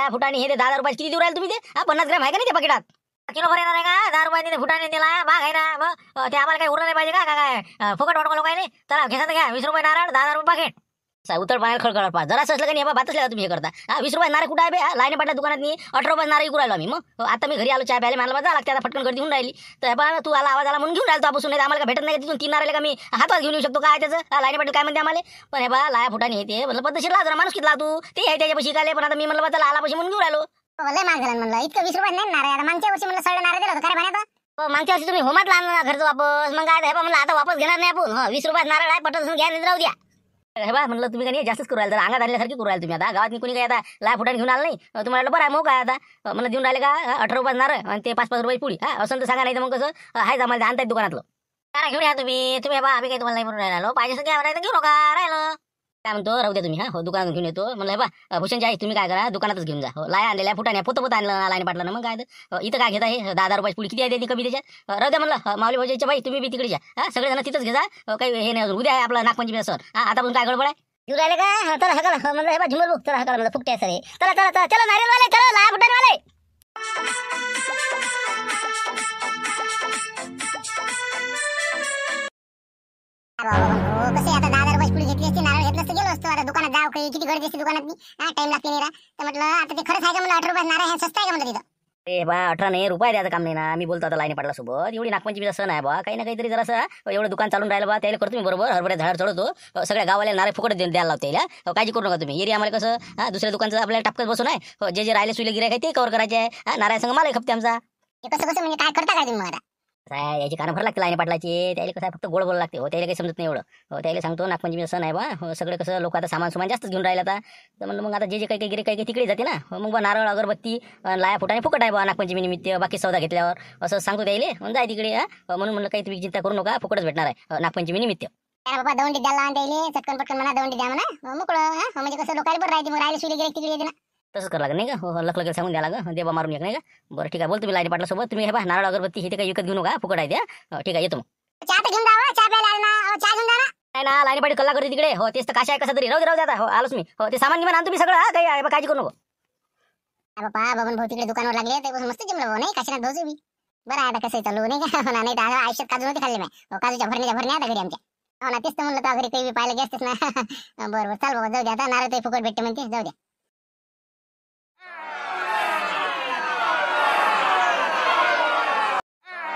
लाया फुटाने हे 10 रुपये किती देऊ राहिले तुम्ही? ते 50 ग्रॅम आहे का नाही ते पाकिटात? किलो भर येणार आहे का? 10 रुपये ते फुटाने दिला भाग आहे ना. मग ते आम्हाला काही उरलं नाही पाहिजे का? काय फुकट वाटवा लोकांनी? चला घेसा तर घ्या. 20 रुपये नारळ, 10 रुपये पाकिट. उतर पाण्यात खळखळ पा जरा असलं का नाही बातच तुम्ही हे करता. 20 रुपये नारळ कुठं आहे बे? लाईने पाटल्या दुकानात मी 18 रुपये नारळ विकू राहिलो आम्ही. मग आता मी घरी आलो चहा प्यायला मला लागते आता फटकन गर्दी होऊन राहिली. तर बा तू आला आवाज आला म्हणून घेऊन राहिलो बसून. नाही आम्हाला भेटत नाही तिथून 3 नारळ का मी हातात घेऊन येऊ शकतो काय त्याचं? लाईने पाटील काय म्हणते आम्हाला? पण हे बा लाया फुटाने येते म्हणलं पद्धतशीर ला जरा माणूस कितला तू ते आहे त्याच्यापाशी काय. पण आता मी म्हणलं चला आला पैसे म्हणून घेऊन राहिलो. लय महाग झालं म्हणलं इतकं 20 रुपये नाही नारळ. मागच्या वर्षी म्हणलं 6 नारळ दिलं होतं काय म्हणायचं? मागच्या वर्षी तुम्ही होमात लहान घरचं वापस मग काय म्हणलं आता वापस घेणार नाही आपण. 20 रुपयात नारळ आहे पटत घ्या राहू द्या. हे बा म्हणलं तुम्ही काही जास्तच करू राहिले तर अंगात आणल्यासारखी करू राहिले तुम्ही. आता गावात कोणी काय आता लाय फुटाने घेऊन आलं नाही तुम्हाला बरं आहे मग काय आता मला देऊन राहिले का 18 रुपये नारळ आणि ते 5-5 रुपये पुडी. असं तर सांगा नाही तर मग कसं आहे आम्हाला आणतायत दुकानातलं काय घेऊन या तुम्ही बा आम्ही काही तुम्हाला नाही म्हणून राहिलो पाहिजे घ्या राहिलं घेऊ नका राहिलं काय म्हणतो राहू द्या तुम्ही. हो दुकानात घेऊन येतो म्हणलं हे बा भूषणची आई तुम्ही काय करा दुकानातच घेऊन जा. लाय आणलेल्या फुटाने पोत आणलं लाईन पाटलं मग काय इथं काय घेता हे 10 रुपये पुडी किती आहे कमी त्याच्यात राहू द्या म्हणलं माऊली भाऊच्या बाई तुम्ही बी तिकडे जा सगळेजण तिथंच घे जा काही हे नाही उद्या आहे आपलं नागपंचमी सण आता पण काय गडबड आहे घेऊन राहिले का? चला हकला म्हणलं हे बा झुमर बुक चला हकला म्हणलं फुकटे सर चला चला चला चला नारियलवाले चला लाया फुटानेवाले. कसे आता 10 रुपये पुढे घेतली असती नारळ घेतलं असतं गेलो असतो. आता दुकानात जाव काही किती गर्दी असते दुकानात मी टाइम लागते नाही तर म्हटलं आता ते खरंच आहे का म्हणलं 18 रुपये नारळ हे स्वस्त आहे का म्हणलं तिथं. ए बा 18 नाही रुपये द्यायचं काम नाही ना. मी बोलतो आता लाईने पाटला सोबत एवढी नागपंचमीचा सण आहे बा काही ना काहीतरी जरा एवढं दुकान चालून राहिलं बा त्याला करतो मी बरोबर हरभऱ्या झाड चढवतो सगळ्या गावाला नारळ फुकट द्यायला लावते काळजी करू नका तुम्ही. एरिया आम्हाला कसं दुसऱ्या दुकानचं आपल्याला टपकत बसून आहे जे राहिले सुले गिराय ते कव्हर करायचे आहे नारळ संग मला खपते आमचा. कसं कसं म्हणजे काय करता काय तुम्ही मला याची कारण भर लागते लाईने पाटलाची त्याला कसं फक्त गोड बोल लागते हो त्याला काही समजत नाही एवढं. हो त्याला सांगतो नागपंचमीचा सण आहे बा सगळे कसं लोक आता सामान जास्तच घेऊन राहिले आता तर म्हणलं मग आता जे काही गिरे काही तिकडे जाते ना मग बा नारळ अगरबत्ती लाया फुटाने फुकट आहे बा नागपंचमी निमित्त बाकी सौदा घेतल्यावर असं सांगतो त्याला मग जाय तिकडे म्हणून म्हणलं काही तुम्ही चिंता करू नका फुकटच भेटणार आहे नागपंचमी निमित्त. बाबा दवंडी द्यायला द्यायले चटकन पटकन म्हणा दवंडी द्या म्हणा मोकळं म्हणजे कसं लोकांना बरं राहते मग राहिले सुले गिरे तिकडे येते ना तसंच करावं लागेल नाही का. हो लख सांगून द्या लागं देवा मारून एक नाही का. बरं ठीक आहे बोल तुम्ही लाईन पाटला सोबत तुम्ही हे बा नारळ अगरबत्ती हे ते काही विकत घेऊ नका फुकट आहे द्या. ठीक आहे येतो मग चहा घेऊन जा चहा प्यायला आला ना चहा घेऊन जा ना. नाही ना लाईन पाटी कल्ला करते तिकडे हो तेच तर काशा आहे कसं तरी राहू द्या हो आलोच मी. हो ते सामान घेऊन आणतो मी सगळं काही आहे काळजी करू नको. बाबा बबन भाऊ तिकडे दुकानावर लागले ते मस्त जमलं भाऊ नाही काशीनाथ भाऊजी बी बरं आहे आता कसं चालू नाही का नाही तर आयुष्यात काजू नव्हते खाल्ले मी काजूच्या भरण्या आता घरी आमच्या. हो ना तेच तर म्हणलं तर घरी काही पाहायला गेसतेच ना. बरं चाल बाबा जाऊ द्या आता नारळ ते फुकट भेटते म्हणते जाऊ द्या.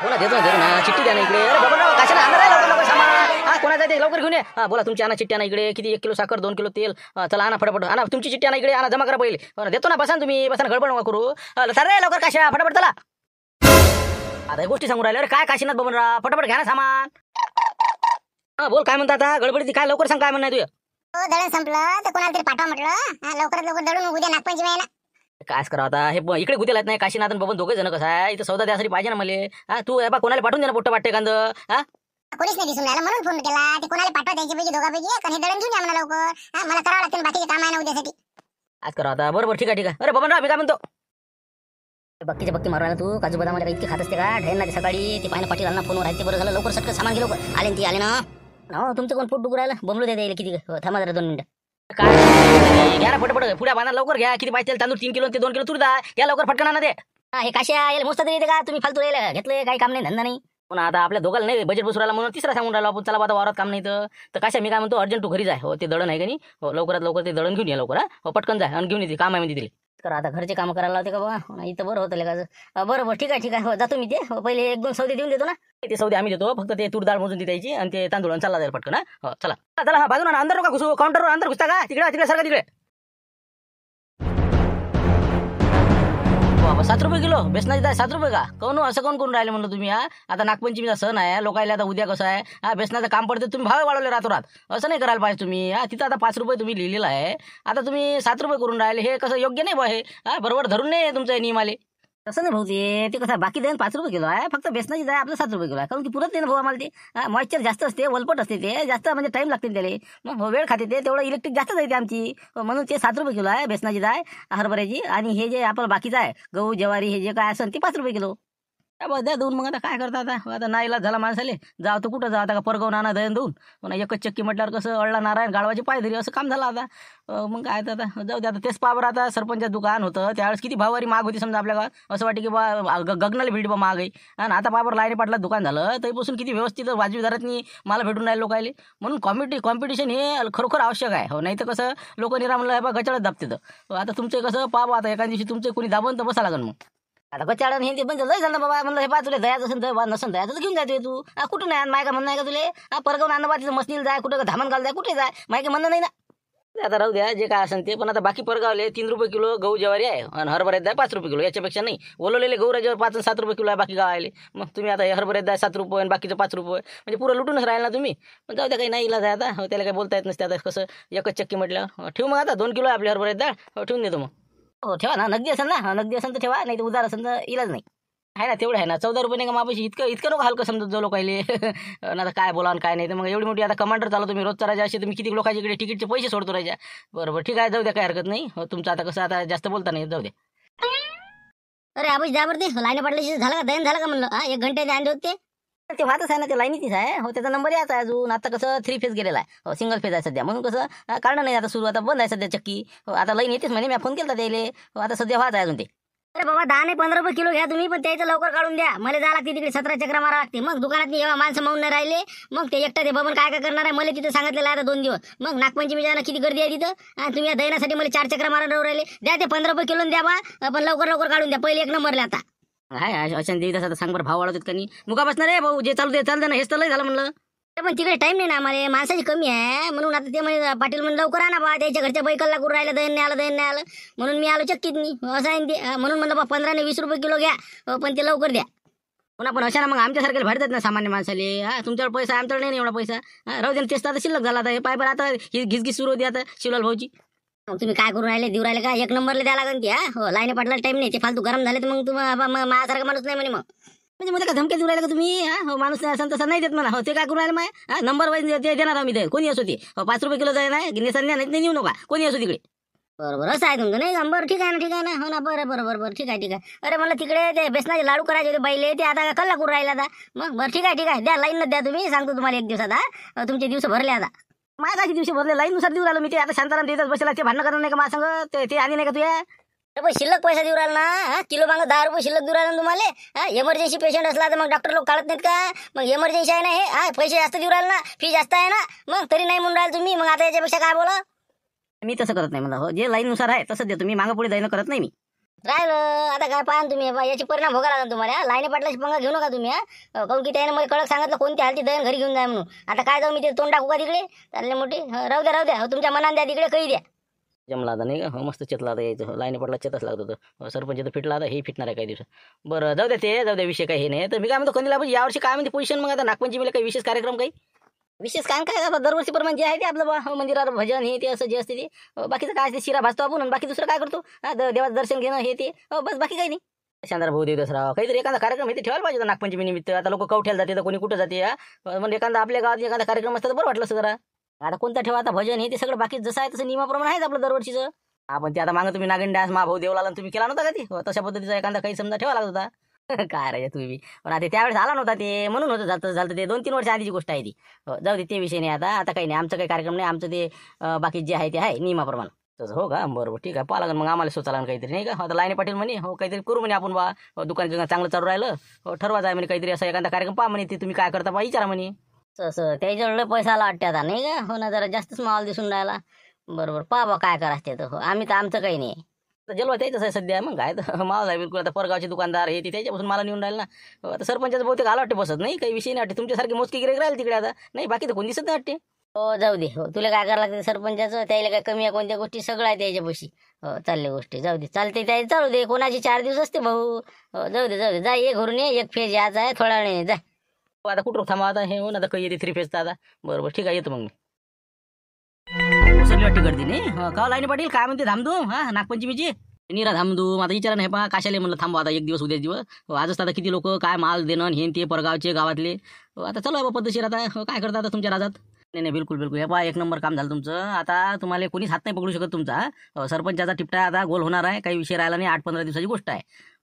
बोला देतो ना चिठ्ठी द्या ना इकडे. अरे बाबा कशाला आणणार आहे लवकर सामान कोणाचा ते लवकर घेऊन ये. बोला तुमची आणा चिठ्ठी आणा इकडे किती 1 किलो साखर 2 किलो तेल चला आणा फटाफट आणा तुमची चिठ्ठी आणा इकडे आणा जमा करा पहिले देतो ना बसा तुम्ही बसा गडबड नका करू सर लवकर कशा फटाफट चला. आता गोष्टी सांगू राहिले अरे काय काशीनाथ बबनराव फटाफट घ्या ना सामान. बोल काय म्हणता आता गडबडीची काय लवकर सांग काय म्हणणं तुझं. दळण संपलं तर कोणाला तरी पाठवा म्हटलं लवकरात लवकर दळून उद्या नागपंचमी आहे ना. कायच करा आता हे इकडे गुतेल आहेत नाही काशीनाथ बबन दोघे जण कसं आहे इथं सौदा द्यासाठी पाहिजे ना मला. तू बा कोणाला पाठवून दे ना पोट्ट वाटते कांद कोणीच नाही दिसून राहिलं म्हणून फोन केला. ते कोणाला पाठवा द्यायची दोघांपैकी कारण हे दळण घेऊन या म्हणा लवकर मला करावं लागतं बाकीचे काम आहे ना उद्यासाठी. आज करा आता बरोबर ठीक आहे. अरे बबनराव मी काय म्हणतो बक्कीच्या बक्की मारवायला तू काजू बदाम इतके खात असते का ढेन ना ते सकाळी ते पाहिजे पाटील ना फोनवर आहे ते बरं झालं लवकर सटकं सामान घे लवकर आले ती आले ना. हो तुमचं कोण पोट डुकू राहिलं बोंबलो द्यायला किती थांबा जरा 2 मिनिटं. काय घ्या ना फटाफट पुढ्या बांधा लवकर घ्या किती पाहिजे तांदूळ 3 किलो ते 2 किलो तुरदा घ्या लवकर फटकन आणा ते. हे काशा यायला मस्त तरी येते का तुम्ही फालतू यायला घेतले काही काम नाही धंदा नाही. पण आता आपल्या दोघाला नाही बजेट बसू राहिला म्हणून तिसरा सांगून राहिलो आपण चला आता वावरात काम नाही तर कशा मी काय म्हणतो अर्जंट तू घरी जाय हो ते दळण आहे का नाही हो लवकरात लवकर ते दळण घेऊन या लवकर हो पटकन जाय आणि घेऊन येते काम आहे म्हणजे करा आता घरचे काम करायला लावते का बाबा इथं बरं होतं का बरं ठीक आहे हो जातो मी ते पहिले 1-2 सौदे देऊन देतो ना ते सौदे आम्ही देतो फक्त ते तूर डाळ मोजून द्यायची आणि ते तांदूळ चालला जाईल पटकन हो चला चला हा बाजून अंदर का घुसू काउंटरवर अंदर घुसता का तिकडे सारखा तिकडे. 7 रुपये किलो बेसनाची डाळ 7 रुपये का कोण असं कोण करून राहिले म्हणलं तुम्ही आता नागपंचमीचा सण आहे लोकायला आता उद्या कसं आहे बेसनाचं काम पडते तुम्ही भाव वाढवले रातोरात असं नाही करायला पाहिजे तुम्ही तिथं आता 5 रुपये तुम्ही लिहिलेलं आहे आता तुम्ही 7 रुपये करून राहिले हे कसं योग्य नाही बा हे बरोबर धरून नाही तुमचं नियम आले. तसं नाही भाऊ ते कसं बाकी देण 5 रुपये किलो आहे फक्त बेसनाची डाळ आपलं 7 रुपये किलो आहे कारण की पुरत नाही ना भाऊ आम्हाला ते मॉइश्चर जास्त असते वलपट असते ते जास्त म्हणजे टाईम लागते त्याला मग वेळ खाते ते तेवढं इलेक्ट्रिक जास्त जाते आमची म्हणून ते 7 रुपये किलो आहे बेसनाची डाळ हरभऱ्याची आणि हे जे आपलं बाकीचं आहे गहू ज्वारी हे जे काय असेल ते 5 रुपये किलो. द्या देऊन. मग आता काय करता आता नाईलाज झाला माणसाले. जाव तर कुठं जा आता, का परगावून आणा दहीन देऊन. पुन्हा एकच चक्की म्हटल्यावर कसं अळला नारायण गाळवाची पायधरी असं काम झालं आता. मग काय तर आता जाऊ दे. आता तेच पावर आता सरपंचाचं दुकान होतं त्यावेळेस किती भावारी माग होती समजा आपल्या गावात. असं वाटतं की बा गगनाला भेटी बा महाग आहे. आणि आता पावर लाईनी पाटला दुकान झालं तरीपासून किती व्यवस्थित वाजवी दरातनी मला भेटून राहिले लोकायले. म्हणून कॉम्पिटिशन हे खरोखर आवश्यक आहे. हो नाही तर कसं लोक निरामलं बा गचाळत दाबते. आता तुमचं कसं पाहा आता एका दिवशी तुमचं कोणी दाबन तर बसा लागेल. मग आता गचाळण हे ते पण लय झालं बाबा. म्हणलं हे पा तुला दयाच असेल तर नसन दयाचं तर घेऊन जाते तू. कुठं नाही माय का म्हणणं आहे का तुले. परगावून आणणं बा तिथं मसनीला जाय कुठं धामण घाल जाय कुठे जाय माय का म्हणणं नाही ना. आता राहू द्या जे काय असेल ते. पण आता बाकी परगावले 3 रुपये किलो गहू ज्वारी आहे आणि हरभऱ्यात द्या 5 रुपये किलो. याच्यापेक्षा नाही. ओलवलेले गहू राजावर 5 आणि 7 रुपये किलो आहे बाकी गावाले. मग तुम्ही आता हरभऱ्यात द्या 7 रुपये आणि बाकीचं 5 रुपये म्हणजे पुरं लुटूनच राहिला ना तुम्ही. पण जाऊ द्या काही नाही इलाज आहे आता. त्याला काही बोलता येत नसते आता. कसं एकच चक्की म्हटलं ठेवू मग आता 2 किलो आहे आपल्या हरभऱ्यात द्या ठेवून देतो मग. हो ठेवा ना. नगदी असेल ना. नगदी असेल तर ठेवा नाही तर उधार असेल तर इलाज नाही. आहे ना तेवढं आहे ना. 14 रुपये नाही का मापाशी इतकं नको हलकं समजत जो लोकायले. आता काय बोला आणि काय नाही. तर मग एवढी मोठी आता कमांडर चालू तुम्ही रोजचा राजा असे तुम्ही किती लोकांच्याकडे तिकीटचे पैसे सोडतो राजा. बरोबर ठीक आहे जाऊ द्या काही हरकत नाही. तुमचं आता कसं आता जास्त बोलता नाही जाऊ द्या. अरे आबूश द्या बरं ते लाईन पाटल्याशी झालं का दयन झालं का म्हणलं 1 घंट्याने आणले होते. ते वाहतच आहे ना ते लाईनीतीच आहे. हो त्याचा नंबर याचा आहे अजून. आता कसं 3 फेज गेलेला आहे. हो सिंगल फेज आहे सध्या. म्हणून कसं कारण नाही आता सुरू. आता बंद आहे सध्या चक्की. हो आता लाईन येतेच म्हणे. मी फोन केला त्याले. आता सध्या वाहत आहे अजून ते. अरे बाबा 10 नाही 15 रुपये किलो घ्या तुम्ही. पण त्याचं लवकर काढून द्या. मला जायला लागते तिकडे 17 चक्रा मारा लागते. मग दुकानात येवा माणसं मावून नाही राहिले. मग ते एकटा ते बबन काय करणार आहे. मला तिथं सांगितलेलं आहे 2 दिवस. मग नागपंचमी जायला किती गर्दी आहे तिथं. तुम्ही या दहीनासाठी मला 4 चक्रा मारा राहिले. द्या ते 15 रुपये किलो द्या बा. पण लवकर काढून द्या. पहिले 1 नंबरला आता हाय अशाने देवी तसं सांग बरं भाव वाढवतात का नाही. मुका बसणार रे भाऊ जे चालू दे ना. हेच तर लय झालं म्हणलं. पण तिकडे टाइम नाही ना आम्हाला. माणसाची कमी आहे म्हणून आता ते म्हणजे पाटील म्हणून लवकर आणा बा. त्याच्या घरच्या बैकलला करून राहिलं दहीन नाही आलं म्हणून मी आलो चक्कीत नाही. असं आहे ते. म्हणून म्हणलं बा 15 आणि 20 रुपये किलो घ्या. पण ते लवकर द्या. पुन्हा पण अशा ना मग आमच्यासारखे भाडतात ना सामान्य माणसाले. तुमच्याकडे पैसा आमच्याकडे नाही एवढा पैसा. राहू दे तेच तर आता शिल्लक झाला. आता हे पाय बरं आता ही घिसघिस सुरू होती आता शिवलाल भाऊची. मग तुम्ही काय करून राहिले देऊ राहिले का 1 नंबरला द्या लागेल की. हो लाईने पाटला टाइम नाही. ते फालतू गरम झाले तर मग तुम्हाला माझ्यासारखा माणूस नाही म्हणे. मग म्हणजे मला काय धमक्या देऊ राहिला का तुम्ही. हो माणूस नाही असं तसं नाही देत मला. हो ते काय करून राहिलं माय. नंबर वाईज ते देणार आम्ही ते कोणी असो ते. 5 रुपये किलो जाय नाही नाही नेऊ नका कोणी असो तिकडे. बरोबर असं आहे तुमचं नाही. बरं ठीक आहे ना. हो ना बरं ठीक आहे. अरे मला तिकडे ते बेसनाचे लाडू करायचे होते बाईले. ते आता कल्ला करून राहिला आता. मग बरं ठीक आहे द्या लाईन द्या तुम्ही. सांगतो तुम्हाला 1 दिवसात तुमचे दिवस भरले आता. माझ्या काही दिवशी भरले लाईननुसार देऊ राहिलो मी. ते आता शांताराम देतच बसला. ते भांडणं करणार नाही का माझ्या संग. ते आणि नाही का तुया. पण शिल्लक पैसा देऊ राहिला ना. किलो मागं 10 रुपये शिल्लक देऊ राहिला तुम्हाला. इमर्जन्सी पेशंट असला तर मग डॉक्टर लोक काढत नाहीत का. मग इमर्जन्सी आहे ना हे. पैसे जास्त देऊ राहिले ना. फी जास्त आहे ना. मग तरी नाही म्हणून राहिले तुम्ही. मग आता याच्यापेक्षा काय बोला. मी तसं करत नाही मला. हो जे लाईननुसार आहे तसं देतो मी. मागं पुढे जाईन करत नाही मी. राहिलं आता काय पाहा तुम्ही. याची परिणाम भोगा लागला तुम्हाला. लाईने पाटलाची पंगा घेऊ नका तुम्ही. काऊन की त्याने मला कडक सांगितलं कोणती हालती दहीन घरी घेऊन जाय म्हणून. आता काय जाऊ मी ते तोंड टाकू का तिकडे. चालले मोठी. राहू द्या. तुमच्या मनात द्या तिकडे काही द्या. जमला आता नाही का. हो मस्त चेतला आता यायचं. लाईन पडला चेतच लागत होतं. सरपंच तर फिटला आता हे फिटणार आहे काही दिवस. बरं जाऊ द्या विषय काही हे नाही. तर मी काय म्हणतो कंदीला यावर्षी काय म्हणते पोझिशन. मग आता नागपंचमीला काही विशेष कार्यक्रम काही विशेष काम काय दरवर्षी प्रमाणे जे आहे ते आपलं मंदिरावर भजन हे ते असं जे असते ते. बाकीचं काय ते शिरा भाजतो आपण. बाकी दुसरं काय करतो. देवाचं दर्शन घेणं हे ते. बस बाकी काही नाही. शांतार भाऊ देव दसरा काहीतरी एखादा कार्यक्रम हे ते ठेवायला पाहिजे नागपंचमी निमित्त. आता लोक कवठ्याला जाते तर कोणी कुठं जाते. म्हणजे एखादा आपल्या गावात एखादा कार्यक्रम असतं तर बरं वाटलं असं जरा. आता कोणता ठेवा आता भजन हे ते सगळं बाकी जसं आहे तसं नियमाप्रमाणे आहेच आपलं दरवर्षीचं. आपण ते आता मागं तुम्ही नागिन डान्स भाऊ देवला तुम्ही केला नव्हता का ते. तशा पद्धतीचा एखादा काही समजा ठेवा लागत होता. काय रे तुम्ही. पण आता त्यावेळेस आला नव्हता ते म्हणून होतं झालं ते 2-3 वर्ष आधीची गोष्ट आहे ती. जाऊ दे ते विषय नाही आता काही नाही. आमचं काही कार्यक्रम नाही. आमचं ते बाकी जे आहे ते आहे नियमाप्रमाणे तसं. हो का बरोबर ठीक आहे. पाहा लागेल मग आम्हाला स्वतःला काहीतरी नाही का. आता लाईने पाटील म्हणे हो काहीतरी करू म्हणे आपण बा. दुकान चांगलं चालू राहिलं. ठरवा जाय म्हणे काहीतरी असं एखादा कार्यक्रम पहा म्हणे. ते तुम्ही काय करता बा विचारा म्हणे. तसं त्याच्याकडे पैसा आला वाटते आता नाही का. हो ना जरा जास्तच माल दिसून राहिला. बरोबर पहा काय करायचं ते. हो आम्ही तर आमचं काही नाही. जलवा त्याच आहे सध्या. मग काय तर माल आहे बिलकुल. आता परगावचे दुकानदार हे ते त्याच्यापासून मला नेऊन राहील ना. आता सरपंचाचं बहुतेक आला वाटते बसत नाही काही विषय नाही वाटते. तुमच्यासारखे मोजकी गिरेक राहील तिकडे आता नाही. बाकी तर कोण दिसत नाही वाटते. हो जाऊ दे. हो तुला काय करायला लागते सरपंचाचं. त्याला काय कमी आहे कोणत्या गोष्टी सगळं आहे त्याच्यापाशी. हो चालल्या गोष्टी जाऊ दे. चालते त्या चालू दे. कोणाची 4 दिवस असते भाऊ. हो जाऊ दे जा. एक घरून ये 1 फेज याचा आहे थोडा वेळ जा. आता कुठं थांबा आता हे हो ना. आता काही येते 3 फेजचा आता. बरोबर ठीक आहे येतो मग मी. सगळी वाटते गर्दी नाही का लाईनी पाटील काय म्हणते धामधूम नागपंचमीची. निरा धामधूम आता विचारा नाही पहा काशाले म्हणलं थांबा आता 1 दिवस उद्या दिवस. आजच आता किती लोक काय माल देणं हे ते परगावचे गावातले. आता चला बाबा पद्धतशीर आता. काय करता आता तुमच्या राजात. नाही बिलकुल हे पहा 1 नंबर काम झालं तुमचं. आता तुम्हाला कोणीच हात नाही पकडू शकत तुमचा. सरपंचाचा टिपटा आता गोल होणार आहे. काही विषय राहिला नाही. 8-15 दिवसाची गोष्ट आहे.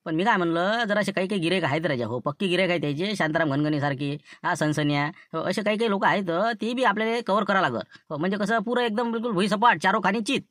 पण मी काय म्हणलं, जर असे काही काही गिरेक आहेत राजा, हो पक्की गिरेक आहेत त्याचे, शांताराम घनघणीसारखे, सनसन्या, हो असे काही काही लोक आहेत, ते बी आपल्याला कव्हर करावं लागल. हो म्हणजे कसं पुरं एकदम बिलकुल भुईसपाट चारो खाणी चित.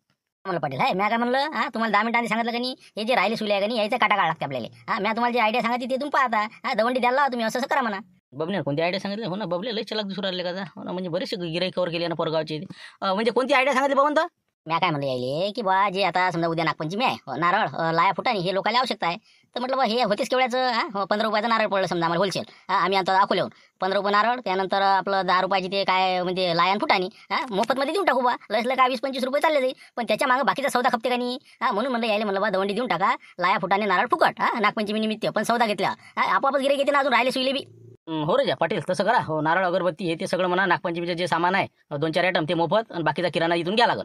म्हणलं पाटील आहे, मी काय म्हणलं तुम्हाला 10 मिनिटांनी सांगितलं का नाही, हे जे राहिले सुले आहे का नाही, यायचा काटा काढा लागते आपल्याला. मी तुम्हाला जी आयडिया सांगितली ते तुम्ही पाहता, दवंडी द्यायला लावा तुम्ही, असं करा म्हणा. बबने कोणती आयडिया सांगितली? हो ना बबले लई चलाक दिसू राहिले का? हो ना, म्हणजे बरेचसे गिराईक कव्हर केले ना परगावचे. म्हणजे कोणती आयडिया सांगितली बबन? मी काय म्हणलं यायले की बा जे आता समजा उद्या नागपंचमी आहे, नारळ लाया फुटाणी हे लोकांना आवश्यकता आहे, तर म्हटलं बा हे होतेच केवढ्याचं 15 रुपयाचं नारळ पडलं समजा आम्हाला होलसेल. आम्ही आणतो अकोल्याहून 15 रुपये नारळ, त्यानंतर आपलं 10 रुपयाची ते काय म्हणजे लायन फुटाणी मोफतमध्ये देऊन टाकू बा. लसलं काय 20-25 रुपये चालले जाईल, पण त्याच्या मागं बाकीचा सौदा खपते का नाही. म्हणून म्हणलं यायला म्हणलं बा दवंडी देऊन टाका, लाया फुटाणे नारळ फुकट नागपंचमी निमित्त. पण सौदा घेतला आपोआपच गिरे घेते ना, अजून राहिले सुईले बी. हो रे पाटील तसं करा. हो नारळ अगरबत्ती हे ते सगळं म्हणा, नागपंचमीचे जे सामान आहे 2-4 आयटम ते मोफत, आणि बाकीचा किराणा इथून घ्या लागल.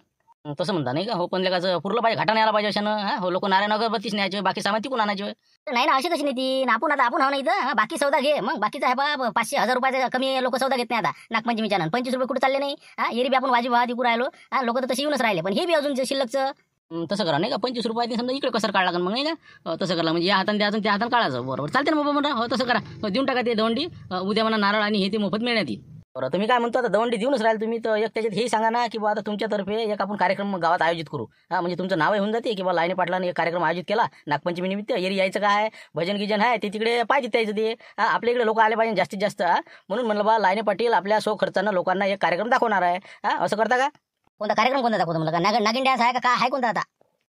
तसं म्हणता नाही का? हो पण लेकाचं पुरलं पाहिजे, घाटा नाही आला पाहिजे अशानं. हो लोक नारायण अगरबत्तीच न्यायचे, बाकी सामान तिकून आणायचे. नाही ना, अशी कशी नाही ती आपण आता आपण हा नाही तर बाकी सौदा घे. मग बाकीचा आहे बा 500-1000 रुपयाचा कमी लोक सौदा घेत नाही आता नागपंचमीच्या. 25 रुपये कुठे चालले नाही. एरी बी आपण वाजवी वाहत इकडे राहिलो, लोक तर तशी येऊनच राहिले, पण हे बी अजून शिल्लकचं. तसं करा नाही का? 25 रुपयाने समजा इकडे कसं काढा लागेल मग नाही का? तसं करा म्हणजे या हाताने त्या हाताने त्या हाताने काढायचं. बरोबर चालते ना बाबा म्हणा. हो तसं करा. देऊन टाका ते दवंडी, उद्या म्हणा नारळ आणि हे ते मोफत मिळण्यात येईल. बरं तुम्ही काय म्हणतो आता दवंडी देऊनच राहील तुम्ही, तर एक त्याच्यात हे सांगा ना की बा आता तुमच्यातर्फे एक आपण कार्यक्रम गावात आयोजित करू. म्हणजे तुमचं नाव होऊन जाते की बा लाईनी पाटलाने एक कार्यक्रम आयोजित केला नागपंचमी निमित्त. एरी यायचं काय भजन गिजन आहे ते तिकडे पाहिजे त्याचं ते. आपल्या इकडे लोक आले पाहिजे जास्तीत जास्त. म्हणून म्हणलं बा लाईनी पाटील आपल्या सो खर्चानं लोकांना एक कार्यक्रम दाखवणार आहे. असं करता का? कोणता कार्यक्रम कोणता दाखवतो म्हणलं का? नागिन डान्स आहे का काय आहे कोणता आता?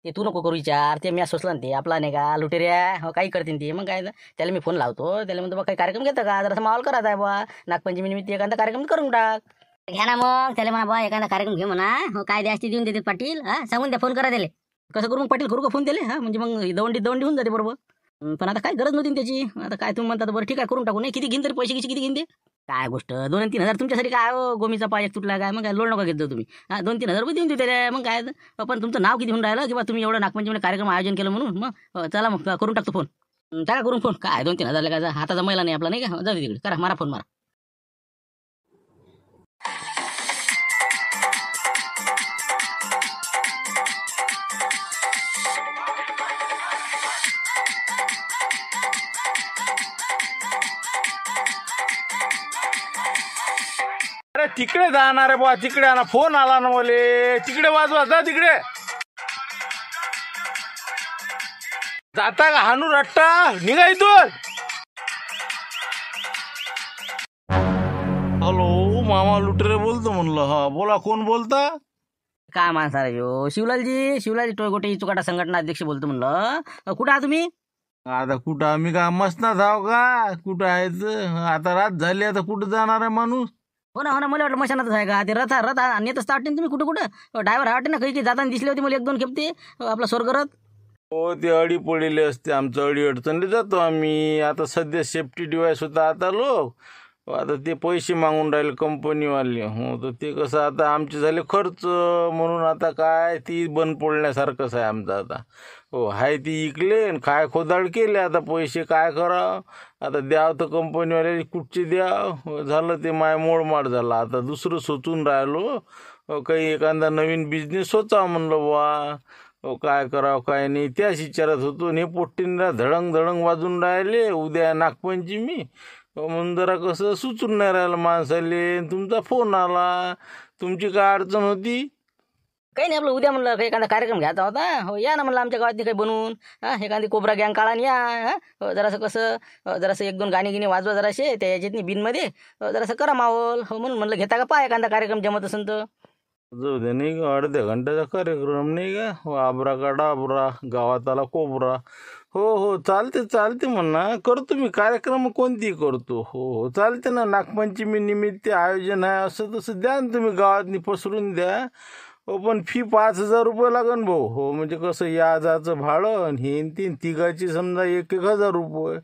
ते तू नको करू विचार, ते मी सोचलं ना ते आपला नाही का लुटेऱ्या हो काही करतील ते. मग काय त्याला मी फोन लावतो, त्याला म्हणतो बा काही कार्यक्रम घेतं का, जरा माहोल करायचा आहे बा नागपंचमी निमित्त एखादा कार्यक्रम करून टाक. घ्या ना मग त्याला म्हणा बा एखादा कार्यक्रम घे म्हणा. हो काय द्यायची देऊन देते पाटील, सांगून द्या, फोन करा त्याला. कसं करू मग पाटील, करू का फोन दिले? म्हणजे मग दवंडी होऊन जाते बरोबर. पण आता काय गरज नव्हती त्याची. आता काय तुम्ही म्हणता बरं ठीक आहे करून टाकू. नाही किती घेईन तरी पैसे किती घेईन ते काय गोष्ट 2-3 हजार तुमच्यासाठी काय गोमीचा पाय तुटला काय, मग काय लोड नका घेत जाऊ तुम्ही. 2-3 हजार रुपये देऊन देऊ त्याला मग काय. पण तुमचं नाव किती होऊन राहिलं किंवा तुम्ही एवढं नागपंचमी कार्यक्रम आयोजन केलं म्हणून. मग चला मग करून टाकतो फोन. टाका करून फोन. काय 2-3 हजार काय हाताचा महिला नाही आपला नाही का? जाऊ तिकडे करा, मारा फोन मारा. अरे तिकडे जाणार आहे बा, तिकडे आणा. फोन आला ना मले, तिकडे वाजवा. जा तिकडे जाता का हानू रट्टा निघा इथून. हॅलो मामा लुटेरे बोलतो म्हणलं. हा बोला, कोण बोलता? काय माणसा रे हो? शिवलालजी टोयगोटे चुकाटा संघटना अध्यक्ष बोलतो म्हणलं. कुठं आहात तुम्ही? आता कुठं आम्ही का मसनात आहो का? कुठं आहेच आता? रात झाली आता कुठं जाणार आहे माणूस? हो ना मला वाटलं मशानातच आहे का? ते रथ नेत असता वाटते तुम्ही कुठं ड्रायव्हर वाटते ना, काही जाताना दिसले होते मला 1-2 खेपते आपला स्वर्गरथ. हो ते अडी पडलेले असते आमचं, अडी अडचणीत जातो आम्ही. आता सध्या सेफ्टी डिवाइस होता आता लोक, आता ते पैसे मागून राहिले कंपनीवाले. हो तर ते कसं आता आमचे झाले खर्च, म्हणून आता काय ती बंद पडण्यासारखंच आहे आमचं आता. हो हाय ती इकले काय खोदाड केले, आता पैसे काय करावं. आता द्याव तर कंपनीवाले कुठचे द्याव. झालं ते माय मोडमाड झाला. आता दुसरं सोचून राहिलो, काही एखादा नवीन बिझनेस सोचावं म्हणलं बा. काय करावं काय नाही त्याच विचारात होतो. हे पोट्टींना धडंग वाजून राहिले, उद्या नागपंचमी. म्हणून जरा कसं सुचून नाही राहिलं माणसाले. तुमचा फोन आला. तुमची काय अडचण होती? काही नाही आपलं उद्या म्हणलं काही एखादा कार्यक्रम घ्यायचा होता. हो या ना म्हणलं आमच्या गावातली काही बनवून. एखादी कोबरा गँग काढा या. जरासं कसं जरासं 1-2 गाणी वाजवा जरासे त्या याच्यातनी बिनमध्ये. जरासं करा माहोल. हो म्हणून म्हणलं घेता का पहा एखादा कार्यक्रम जमत असेल तर. जाऊ दे नाही का, अर्ध्या घंट्याचा कार्यक्रम नाही का? आबरा का डाबरा गावात आला कोबरा. हो चालते म्हणा. करतो मी कार्यक्रम कोणतीही करतो. हो चालते ना. नागपंचमी निमित्त आयोजन आहे असं तसं द्या ना तुम्ही गावातनी पसरून द्या. हो पण फी 5,000 रुपये लागन भाऊ. हो म्हणजे कसं या जायचं भाडं आणि हे तिघाची समजा 1,000 रुपये.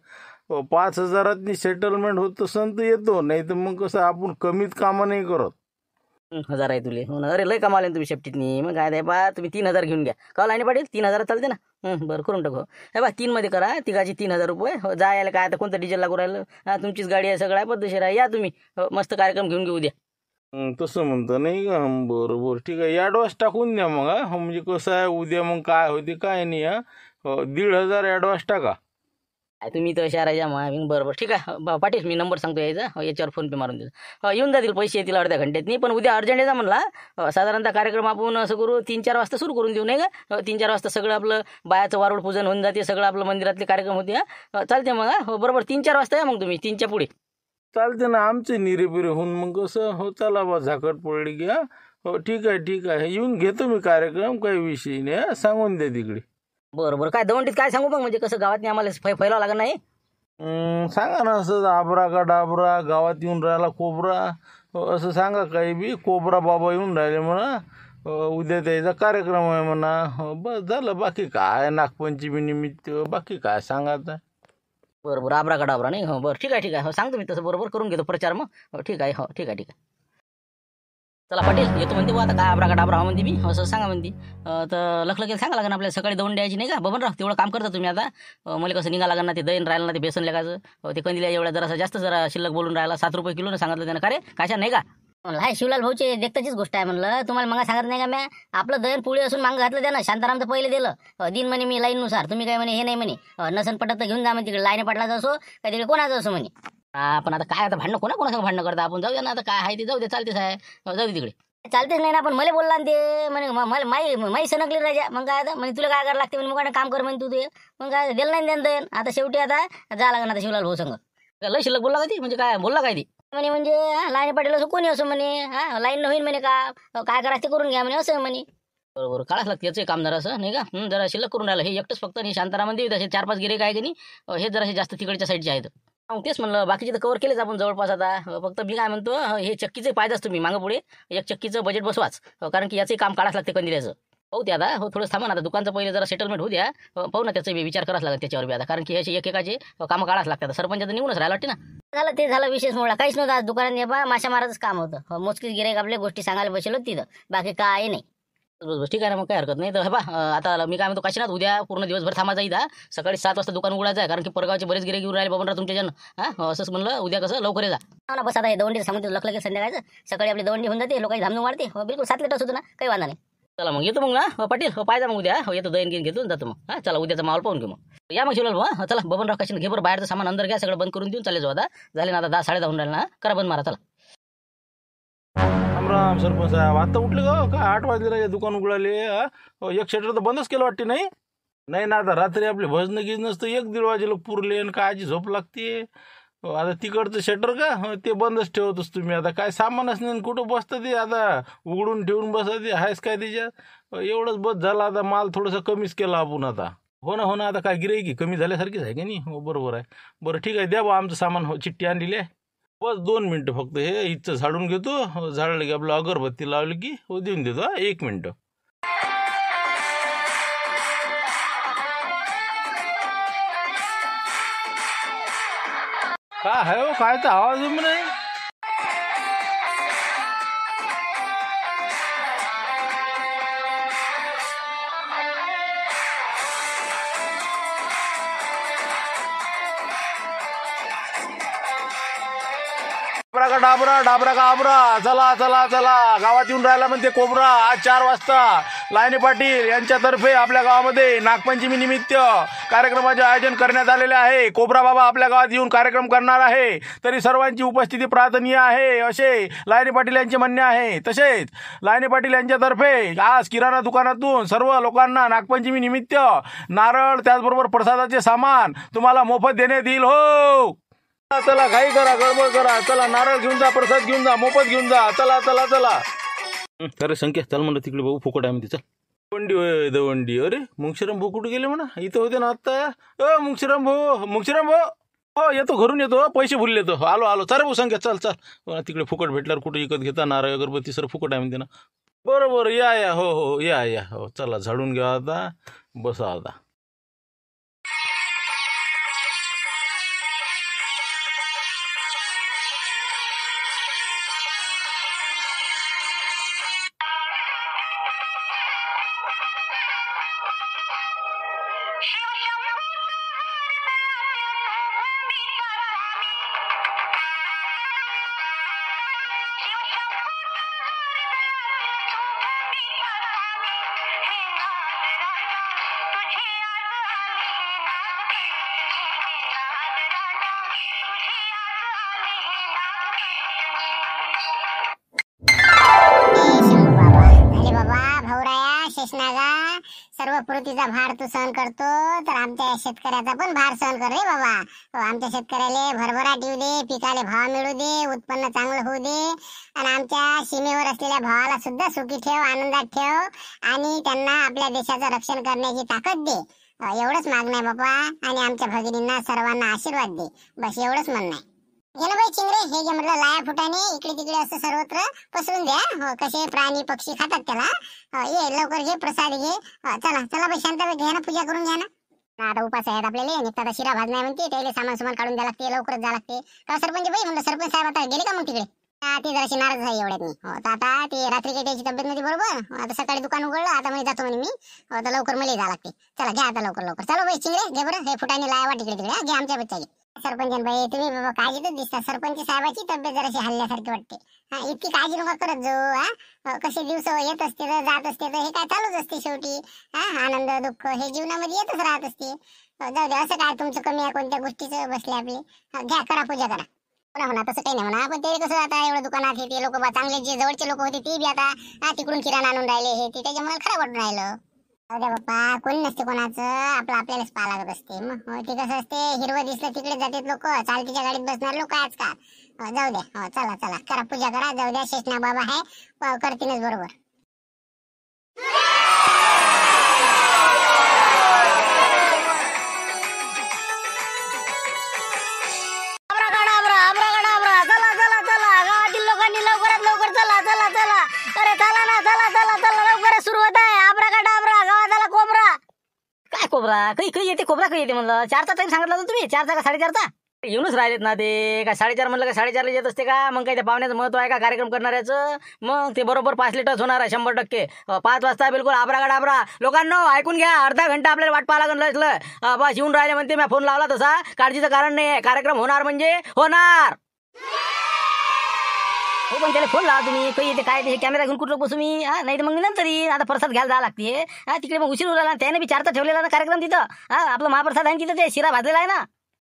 5,000 सेटलमेंट होत असेल तर येतो, नाही तर मग कसं आपण कमीत कामं नाही करत. 1000 आहे तुले. हो ना अरे लय कमाले तुम्ही शेफ्टीतनी. मग काय बा तुम्ही 3,000 घेऊन घ्या का लाईनी पाटील? 3,000 चालते ना? बरं करून टाकू. हे बा 3 मध्ये करा. तिघाची 3,000 रुपये. हो जायला काय आता कोणतं डिझेल लागू राहिलं. तुमचीच गाडी आहे, सगळं आहे पद्धतशीर आहे. या तुम्ही. मस्त कार्यक्रम घेऊन घेऊ द्या. तसं म्हणतं नाही का? बरोबर ठीक आहे. ॲडव्हान्स टाकून द्या मग. म्हणजे कसं आहे उद्या मग काय होते काय नाही. 1,500 ॲडव्हान्स टाका. काय तुम्ही तर शहराच्या मग बरोबर ठीक आहे पाटील मी नंबर सांगतो यायचा याच्यावर फोन पे मारून देतो येऊन जातील पैसे येतील अर्ध्या घंट्यात नाही पण उद्या अर्जंट यायचा म्हणला साधारणतः कार्यक्रम आपण असं करू 3-4 वाजता सुरू करून देऊ नाही का 3-4 वाजता सगळं आपलं बायाचं वारुळ पूजन होऊन जाते सगळं आपलं मंदिरातले कार्यक्रम होते चालते मग बरोबर 3-4 वाजता या मग तुम्ही 3च्या पुढे चालते ना आमचे निरेपिरे होऊन मग कसं हो चला बा झाकट पडली की हो ठीक आहे येऊन घेतो मी कार्यक्रम काही विषय नाही सांगून द्या तिकडे. बरोबर काय दवंडीत काय सांगू मग म्हणजे कसं गावात आम्हाला फैलावं लागत नाही सांगा ना असं आबरा का डाबरा गावात येऊन राहिला कोबरा असं सांगा काही बी कोबरा बाबा येऊन राहिले म्हणा उद्या त्याचा कार्यक्रम आहे म्हणा बस झालं बाकी काय नागपंचमी निमित्त बाकी काय सांगा आता. बरोबर आबरा का डाबरा नाही हो बरं ठीक आहे हो सांगतो मी तसं बरोबर करून घेतो प्रचार मग हो ठीक आहे चला पाटील येतो म्हणते आता काय आबरा का डाबरा हा म्हणते मी असं सांगा म्हणते तर लखलकेला सांगा लागेल आपल्याला सकाळी दवंडी द्यायची नाही का बबनराव तेवढं काम करता तुम्ही आता मला कसं निघा लागेल ना ते दैन राहिलं ना ते बेसन लेखाचं ते कंदिल्या एवढ्या जरा जास्त जरा शिल्लक बोलून राहिला 7 रुपये किलो सांगितलं त्यानं का रे काशा नाही का म्हणलं हाय शिवलाल भाऊचे देखताचीच गोष्ट आहे म्हणलं तुम्हाला मग सांगत नाही का म्या आपलं दहीन पुढे असून मागं घातलं त्यानं शांतारामचं पहिले दिलं दिन म्हणे मी लाईननुसार तुम्ही काय म्हणे हे नाही म्हणे नसन पटत तर घेऊन जा म्हणे तिकडे लाईन पटलाचं असो का तिकडे कोणाचं असो म्हणे पण आता काय आता भांडणं कोणासंग भांडणं करता आपण जाऊ द्या ना आता काय आहे ते जाऊ दे चालतेच आहे जाऊ दे तिकडे चालतेच नाही ना पण मला बोलला ना ते म्हणे मला माई सनकली राजा मग काय आता म्हणे तुला काय करायला लागते म्हणे मग काम कर म्हणे तू ते मग काय दिलं नाही त्यानं दहीन आता शेवटी आता जा लागेल आता शिवलाल भाऊ संग लय शिल्लक बोलला का ती म्हणजे काय बोलला काय ती म्हणजे लाईन पाटील असं कोणी असं म्हणे लाईन न होईल म्हणे का काय करायचं ते करून घ्या म्हणे असं म्हणे बरोबर काढाच लागते याचं काम जरा असं नाही का जरा शिल्लक करून राहिलं हे एकटंच फक्त नाही शांतारामध्ये तसे 4-5 गिरे काय की नाही हे जरासे जास्त तिकडच्या साईडचे आहेत मग तेच म्हणलं बाकीचे तर कव्हर केलेच आपण जवळपास आता फक्त मी काय म्हणतो हे चक्कीचे पाहिजेच तुम्ही मागं पुढे एक चक्कीचं बजेट बसवाच कारण की याचंही काम काढाच लागते कंदिल्याचं पाहू ते आता हो थोडं थांबा ना आता दुकानचं पहिले जरा सेटलमेंट होऊ द्या पाहू ना त्याचा विचार करायला लागेल त्याच्यावर बी आता कारण की हे एकेकाचे कामं काढाच लागतात सरपंचाचं निघूनच राहायला वाटते ना ते झालं विशेष मोडा काहीच नव्हतं आज दुकानात नेबा माशा मारायचंच काम होतं मोजकीच गिराईक आपल्या गोष्टी सांगायला बसलो तिथं बाकी काय नाही ठीक आहे ना मग काय हरकत नाही तर बा आता मी काय म्हणतो काशीनाथ उद्या पूर्ण दिवसभर थांबा जाईल सकाळी 7 वाजता दुकान उघडायचं आहे कारण की परगावचे बरेच गिरे घेऊन राहिले बाबा तुमच्या जण असंच म्हणलं उद्या कसं लवकर जा बस आता दवंडी सांगतो लखलं की संध्याकाळचं सकाळी आपली दवंडी होऊन जाते लोकांची धामधूम वाढते बिलकुल 7 लिटर होतं ना काही वांधा नाही चला मग येतो मग ना पाटील पाहिजे मग उद्या येतो दैन घेऊन घेतो जातो मग चला उद्याचा माल पाहून घेऊ मग या मग शिवलाल भाऊ चला बबनराव काशीन घे बरं बाहेरचं सामान अंदर घ्या सगळं बंद करून देऊन चालेल जो आता झाले ना आता 10-10:30 होऊन राहिला ना करा बंद मारा चला राम सरपंच साहेब आता उठले का काय 8 वाजले राहिले दुकान उघडाले एक शटर तर बंदच केलं वाटते नाही ना आता रात्री आपले भजन गिजनच तर 1-1:30 वाजेला पुरले आणि कायची झोप लागते आता तिकडचं शटर का ते बंदच ठेवतोस तुम्ही आता काय सामानच नाही कुठं बसतं ते आता उघडून ठेवून बसा ते आहेस काय त्याच्यात एवढंच बस झालं आता माल थोडंसं कमीच केला आपण आता हो ना आता काय गिराईकी कमी झाल्यासारखीच आहे की नाही हो बरोबर आहे बरं ठीक आहे द्या बा आमचं सामान हो चिठ्ठी आणलेली आहे बस 2 मिनटं फक्त हे इथचं झाडून घेतो झाडलं की आपलं अगरबत्ती लावली की हो देऊन देतो 1 मिनटं काय आहे हो काय तर आवाज नाही डाबरा का आबरा चला गावात येऊन राहिला म्हणते कोबरा आज 4 वाजता लायने पाटील यांच्यातर्फे आपल्या गावामध्ये नागपंचमी निमित्त कार्यक्रमाचे आयोजन करण्यात आलेले आहे कोबरा बाबा आपल्या गावात येऊन कार्यक्रम करणार आहे तरी सर्वांची उपस्थिती प्रार्थनीय आहे असे लायने पाटील यांचे म्हणणे आहे तसेच लायने पाटील यांच्यातर्फे आज किराणा दुकानातून सर्व लोकांना नागपंचमी निमित्त नारळ त्याचबरोबर प्रसादाचे सामान तुम्हाला मोफत देण्यात येईल हो चला घाई करा गडबड करा चला नारळ घेऊन जा प्रसाद घेऊन जा मोफत घेऊन जा चला अरे संख्या चल म्हणलं तिकडे भाऊ फुकट आहे तिथं दवंडी होय दवंडी अरे मुंगशीराम भाऊ कुठे गेले म्हणा इथं होते ना आत्ता मुंगशीराम भाऊ हो येतो घरून येतो पैसे भुलले येतो आलो चल भाऊ संख्या चल तिकडे फुकट भेटल्यावर कुठे विकत घेता नारळ अगरबत्ती सर फुकट आहे म्हणते ना बरोबर या हो या हो चला झाडून घ्या आता बसा आता शेषनागा, सर्व पृथ्वीचा भार तू सहन करतो, तर आमच्या या शेतकऱ्याचा पण भार सहन कर रे बाबा. आमच्या शेतकऱ्याला भरभराट येऊ दे, पिकाले भाव मिळू दे, उत्पन्न चांगलं होऊ दे, आणि आमच्या सीमेवर असलेल्या भावाला सुद्धा सुखी ठेव, आनंदात ठेव, आणि त्यांना आपल्या देशाचं रक्षण करण्याची ताकद दे. एवढंच मागणं आहे बाबा. आणि आमच्या भगिनींना सर्वांना आशीर्वाद दे. बस एवढंच म्हणणं आहे. गेलं बाई चिंगरे, हे जे म्हटलं लाया फुटाने इकडे तिकडे असं सर्वत्र पसरून द्या. कसे प्राणी पक्षी खातात त्याला. ये लवकर घे, प्रसाद घे. चला चला बाई, शांत घ्या ना, पूजा करून घ्या ना. आता उपास आहेत आपल्याला. निघता शिरा भाज नाही म्हणते, त्याला सामान सुमान काढून द्यावं लागते, लवकरच जावं लागते. का सरपंच बाई, म्हणलं सरपंच साहेब आता गेले का मग तिकडे? ती जराशी नाराज आहे एवढ्यात मी. तर आता ती रात्री काही त्याची तब्येत नव्हती बरोबर. आता सकाळी दुकान उघडलं, आता म्हणजे जातो म्हणे मी. आता लवकर मला जावं लागते. चला घ्या आता लवकर लवकर. चलो बाई चिंगरे, घे बरं हे फुटाने लाया वाट इकडे तिकडे. घे आमच्या बच्चा घे. सरपंच बाई, तुम्ही बाबा काळजीतच दिसता. सरपंच साहेबाची तब्येत जराशी हल्ल्यासारखी वाटते. इतकी काळजी नका करत जाऊ. कसे दिवस येत असते तर जात असते, तर हे काय चालूच असते शेवटी. आनंद दुःख हे जीवनामध्ये येतच राहत असते. जाऊ दे, असं काय तुमचं कमी आहे कोणत्या गोष्टीचं बसले आपले. घ्या, करा पूजा करा. म्हणा तसं काही नाही म्हणा. पण ते कसं आता एवढं दुकानात हे ते लोक चांगले जे जवळचे लोक होते ते बी आता तिकडून किराणा आणून राहिले, हे ते त्याच्यामुळे खराब वाटून राहिलं. अरे बाप्पा, कोणी नसते कोणाचं, आपलं आपल्यालाच पाहा लागत असते. मग ते कसं असते, हिरवं दिसलं तिकडे जातात लोक, चालतीच्या गाडीत बसणार लोक आजकाल. जाऊ द्या, चला चला करा पूजा करा. जाऊ द्या, शेषना बाबा आहे, करतीनच बरोबर. कोबरा काही येते, कोबरा काही येते म्हणलं. 4चा टाइम सांगितला होता तुम्ही, 4चा का 4:30चा? येऊनच राहिलेत ना ते. काय 4:30 म्हणलं का 4:30ला येत असते का? मग काय त्या पाहुण्याचं महत्व आहे का कार्यक्रम करणाऱ्याचं? मग ते बरोबर 5 लिटर्स होणार आहे 100%. 5 वाजता बिलकुल आबरा. लोकांनो ऐकून घ्या, अर्धा घंटा आपल्याला वाट पाहा लागलं. बस येऊन राहिले म्हणते. मी फोन लावला तसा, काळजीचं कारण नाही आहे. कार्यक्रम होणार म्हणजे होणार. हो, पण त्याला फोन लावा तुम्ही. काही येते काय ते कॅमेरा घेऊन कुठं बसू मी? नाही तर मग मी नंतर येईन. आता प्रसाद घ्यायला जावं लागते. तिकडे मग उशीर उरला. त्याने बी 4चा ठेवलेला ना कार्यक्रम तिथं. आपलं महाप्रसाद आहे तिथं, ते शिरा भाजलेला आहे ना.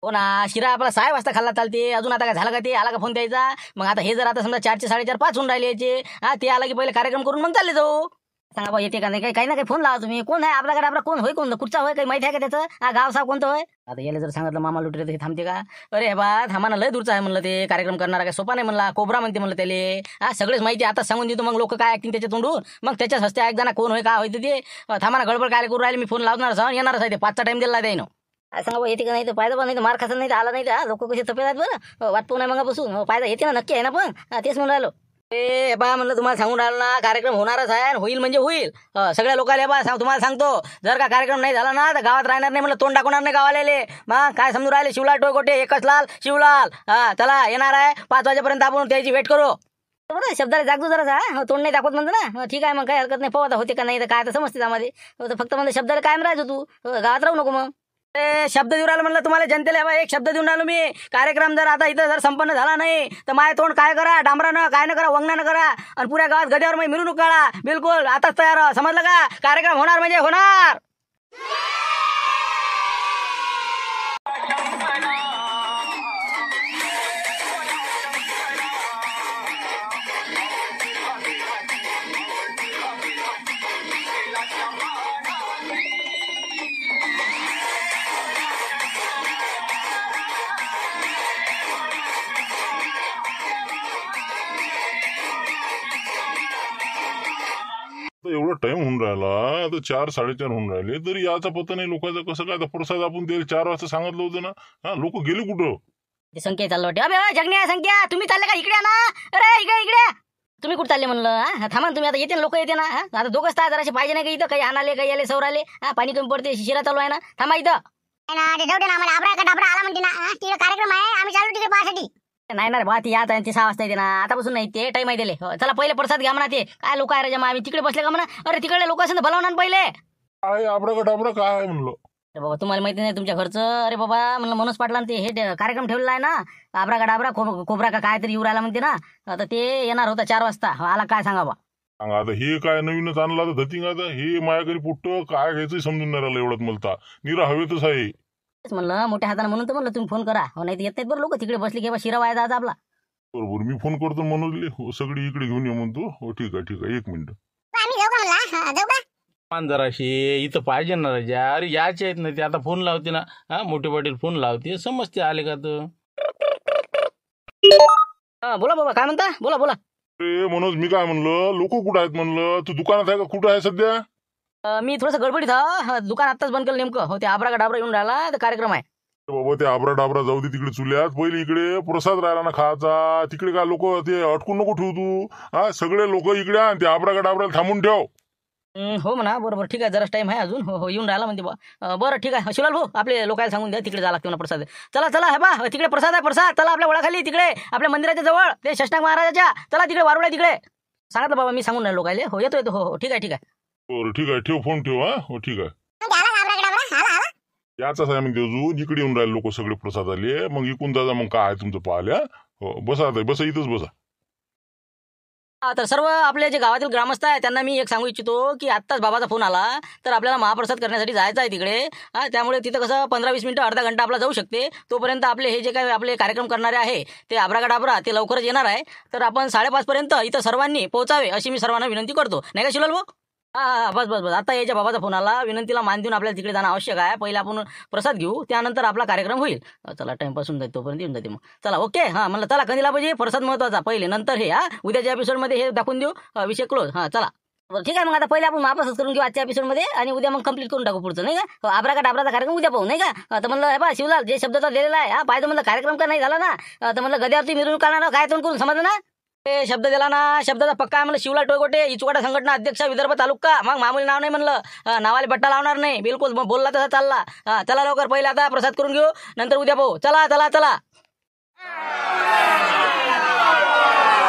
हो ना, शिरा आपला 6 वाजता खाल्ला चालते. अजून आता काय झालं का ते? आला का फोन द्यायचा? मग आता हे जर आता समजा 4चे 4:30 5 होऊन राहिले याचे. ते आला की पहिले कार्यक्रम करून मग चालले जाऊ. सांगा बा, येते का नाही? काही ना काही फोन लावा तुम्ही. कोण आहे आपल्याकडे? आपला कोण होय, कोण कुठचा होय, काही माहिती आहे का त्याचं? गाव साव कोणतं होय? आता याला जर सांगितलं मामा लुटरे, तर थांबते का? अरे बा, थांबाना, लय दूरचा आहे म्हणलं. ते कार्यक्रम करणारा काय सोपा नाही म्हणला. कोबरा म्हणते म्हणलं त्याले. सगळेच माहिती आता सांगून देतो. मग लोक काय ऐकतील त्याच्या तोंडून. मग त्याच्याच हस्ते ऐकदा ना कोण होय का होय ते. थांबाना, गडबड काय करू राहिले. मी फोन लावणार सांग, येणारच आहे ते. 5चा टाइम दिला द्यायनो. सांगा बा, येते का नाही? तर पाहिजे पण नाही, तर मार खायचं नाही, तर आला नाही. तर लोक कसे तपेल आहेत बरं. वाटतो नाही मग बसून. पाहिजे येते ना, नक्की आहे ना. पण तेच म्हणून राहिलो. ए बा, म्हणलं तुम्हाला सांगून राहिलो ना, कार्यक्रम होणारच आहे. होईल म्हणजे होईल. सगळ्या लोकांना बा तुम्हाला सांगतो, जर का कार्यक्रम नाही झाला ना, तर गावात राहणार नाही म्हणलं. तोंड टाकणार नाही गावाले. मग काय समजून राहिले? शिवलाल टोळकोटे, एकच लाल शिवलाल. चला येणार आहे 5 वाजेपर्यंत. आपण त्याची वेट करू. बरं, शब्दाला जागतो जरा. तोंड नाही दाखवत म्हणतो ना. ठीक आहे, मग काही हरकत नाही. पोहता होते का नाही तर काय तर समजते त्यामध्ये. फक्त म्हणजे शब्दाला कायम राहायचो तू. गावात राहू नको मग. शब्द देऊन राहिलो म्हणलं तुम्हाला जनतेला. एक शब्द देऊन राहिलो मी. कार्यक्रम जर आता इथं जर संपन्न झाला नाही, तर माझे तोंड काय करा, डांबरानं काय न करा, वंगणानं करा, आणि पुऱ्या गावात गड्यावर मी मिरवणूक काढा. बिलकुल आताच तयार राहा. समजलं का? कार्यक्रम होणार म्हणजे होणार. एवढा टाइम होऊन राहिला, आता 4 4:30 होऊन राहिले, तरी याचा पत्ता नाही लोकांचा. कसं काय? प्रसाद आपण त्याला 4 वाजता सांगितलं होतं ना. लोक गेले कुठं? ते संख्या चाललं वाटते. अबे जगण्या, संख्या तुम्ही चालले का? इकडे ना. अरे इकडे तुम्ही कुठे चालले म्हणलं? थांबा तुम्ही. आता येते ना लोक, येते ना. आता दोघंच तास जराशे पाहिजे नाही का इथं? काही आणाले, काही याले सौराले. पाणी कमी पडते, शिशिरा चालू आहे ना. थांबा इथं. ठेवते ना, आम्हाला आबरा का डाबरा आला म्हणते ना. तिकडे कार्यक्रम आहे, आम्ही चालू तिकडे पाहासाठी. नाही ना रे बा, ती यात आहे, ते 6 वाजता येते ना. आतापासून नाही, ते टाइम आहे दिले. चला पहिले प्रसाद घ्या म्हणा. ते काय लोक आहे रे जमा, आम्ही तिकडे बसले का म्हणा. अरे तिकडे लोक असेल तर बोलावणार ना पहिले. काय आबरा का डाबरा काय आहे म्हणलं? अरे बाबा, तुम्हाला माहिती नाही तुमच्या घरचं? अरे बाबा, म्हणलं मनोज पाटलांना ते हे कार्यक्रम ठेवलेला आहे ना. आबरा का डाबरा, कोबरा का काय तरी येऊ राहिला म्हणते ना. आता ते येणार होता 4 वाजता. आला काय सांगा बा. सांगा आता, हे काय नवीनच आणला तर धतिंग? आता हे माझ्या घरी पुट्ट काय घ्यायचं समजून नाही राहिलं. एवढ्यात मला निरा हवेतच आहे. तेच म्हणलं मोठ्या हाताने म्हणून तर म्हणलं तुम्ही फोन करा. नाही तर येत नाहीत बरं लोक. तिकडे बसले की शिरा वाया जायचा आपला. बरोबर, मी फोन करतो मनोजले. सगळी इकडे घेऊन ये म्हणतो. हो ठीक आहे 1 मिनिट. आम्ही जाऊ का म्हणला? जाऊ का? जराशी इथं पाहिजे ना राजा. अरे याचे आहेत ना ते आता फोन लावते ना. हा मोठे पाटील फोन लावते समजते आले का तर. बोला बाबा काय म्हणता बोला बोला. अरे मनोज मी काय म्हणलं लोक कुठं आहेत म्हणलं तू दुकानात आहे का कुठं आहे सध्या? मी थोडंसं गडबडीत दुकान आत्ताच बंद केलं नेमकं. हो ते आबरा डाबरा येऊन राहिला तर कार्यक्रम आहे. बाबा ते आबरा डाबरा जाऊ दे तिकडे चुल्यात पहिले इकडे प्रसाद राहिला ना खायचा. तिकडे काय लोक ते अटकून नको ठेवू तू. हा सगळे लोक इकडे आणि ते आबरा डाबरा थांबून ठेव. हो म्हणा बरोबर ठीक आहे जरा टाइम आहे अजून. हो हो येऊन राहिला म्हणते बा. बरं ठीक आहे शिवलाल भाऊ आपले लोकांना सांगून द्या तिकडे जावं लागते ना प्रसाद. चला चला हे बा तिकडे प्रसाद आहे प्रसाद. चला आपल्या वळाखाली तिकडे आपल्या मंदिराच्या जवळ ते शशांक महाराजाच्या. चला तिकडे वारुळ आहे तिकडे. सांगितलं बाबा मी सांगून राहिलो लोकायले. हो येतो येतो. हो हो ठीक आहे ठीक आहे. बरं ठीक आहे ठेव फोन ठेव. हा हो ठीक आहे. याचाच आहे म्हणजे अजून इकडे येऊन राहिले लोक सगळे प्रसाद आले. मग इकून दादा मग काय तुमचं पाहिल्या. हो बसा आता बसा इथंच बसा. तर सर्व आपले जे गावातील ग्रामस्थ आहे त्यांना मी एक सांगू इच्छितो की आत्ताच बाबाचा फोन आला तर आपल्याला महाप्रसाद करण्यासाठी जायचं आहे तिकडे. त्यामुळे तिथं कसं 15-20 मिनिटं अर्धा घंटा आपला जाऊ शकते. तोपर्यंत आपले हे जे काही आपले कार्यक्रम करणारे आहे ते आबरा डाबरा ते लवकरच येणार आहे. तर आपण 5:30 पर्यंत इथं सर्वांनी पोहोचावे अशी मी सर्वांना विनंती करतो नाही का शिवलाल भाऊ. बस बस बस आता याच्या बाबाचा फोन आला. विनंतीला मान देऊन आपल्याला तिकडे जाणं आवश्यक आहे. पहिले आपण प्रसाद घेऊ त्यानंतर आपला कार्यक्रम होईल. चला टाइमपास होऊन जाईल तोपर्यंत येऊन जाते मग. चला ओके म्हणलं चला कंदिलाबाजी प्रसाद महत्वाचा पहिले नंतर हे उद्याच्या एपिसोडमध्ये हे दाखवून देऊ विषय क्लोज. चला बरं ठीक आहे मग आता पहिले आपण महाप्रसाद करून घेऊ आजच्या एपिसोडमध्ये आणि उद्या मग कंप्लीट करून टाकू पुढचं नाही का. आबरा डाबराचा कार्यक्रम उद्या पाहू नाही का. तर म्हणलं हे बा शिवलाल जे शब्दाचा दिलेला आहे पाहिजे म्हणलं कार्यक्रम का नाही झाला ना. तर म्हणलं गद्यावरती मिरवणूक करणार काय तोंड करून समजलं ना. ते शब्द दिला ना शब्दाचा पक्का आहे म्हणलं. शिवलाल टोयगोटे इचुकाटा संघटना अध्यक्ष विदर्भ तालुका. मग मामूली नाव नाही म्हणलं. नावाले बट्टा लावणार नाही बिलकुल. बोलला तसा चालला. चला लवकर पहिले आता प्रसाद करून घेऊ नंतर उद्या पाहू. चला चला चला.